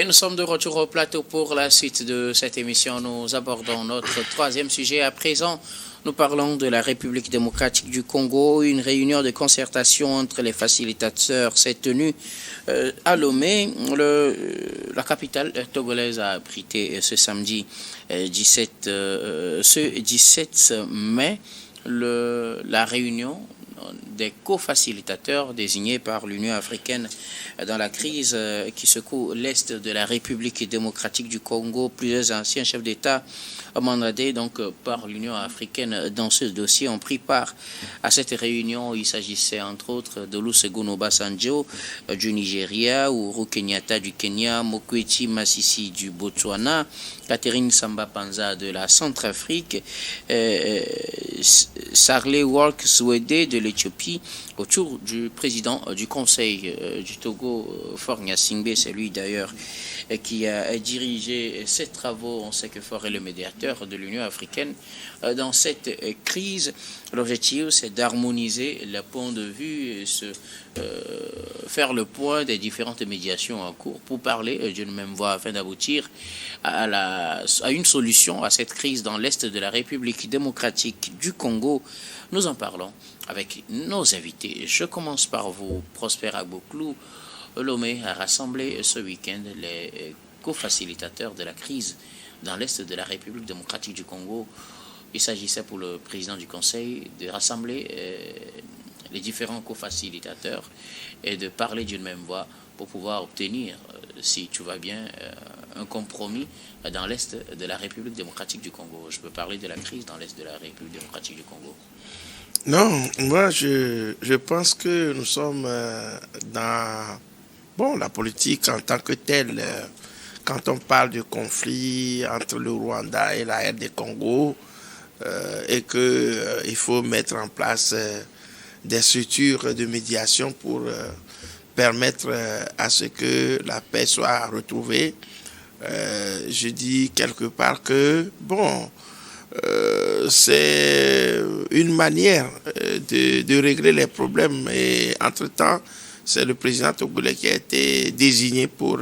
Et nous sommes de retour au plateau pour la suite de cette émission. Nous abordons notre troisième sujet. À présent, nous parlons de la République démocratique du Congo. Une réunion de concertation entre les facilitateurs s'est tenue à Lomé. La capitale togolaise a abrité ce samedi 17 mai la réunion des co-facilitateurs désignés par l'Union africaine dans la crise qui secoue l'Est de la République démocratique du Congo. Plusieurs anciens chefs d'État mandatés donc par l'Union africaine dans ce dossier ont pris part à cette réunion. Il s'agissait entre autres d'Olusegun Obasanjo du Nigeria, Uhuru Kenyatta du Kenya, Mokwetsi Masisi du Botswana, Catherine Samba Panza de la Centrafrique, Sarle Work Swede de l'Éthiopie, autour du président du Conseil du Togo, Faure Gnassingbé. C'est lui d'ailleurs qui a dirigé ces travaux. On sait que Faure est le médiateur de l'Union africaine dans cette crise. L'objectif, c'est d'harmoniser le point de vue et faire le point des différentes médiations en cours pour parler d'une même voix afin d'aboutir à une solution à cette crise dans l'Est de la République démocratique du Congo. Nous en parlons avec nos invités. Je commence par vous, Prosper Agboklou. Lomé a rassemblé ce week-end les co-facilitateurs de la crise dans l'Est de la République démocratique du Congo. Il s'agissait pour le président du Conseil de rassembler les différents co-facilitateurs et de parler d'une même voix pour pouvoir obtenir, si tout va bien, un compromis dans l'Est de la République démocratique du Congo. Je peux parler de la crise dans l'Est de la République démocratique du Congo. Non, moi je pense que nous sommes dans la politique en tant que telle. Quand on parle de conflit entre le Rwanda et la RD Congo, et qu'il faut mettre en place des structures de médiation pour permettre à ce que la paix soit retrouvée, je dis quelque part que c'est une manière de régler les problèmes. Et entre-temps, c'est le président togolais qui a été désigné pour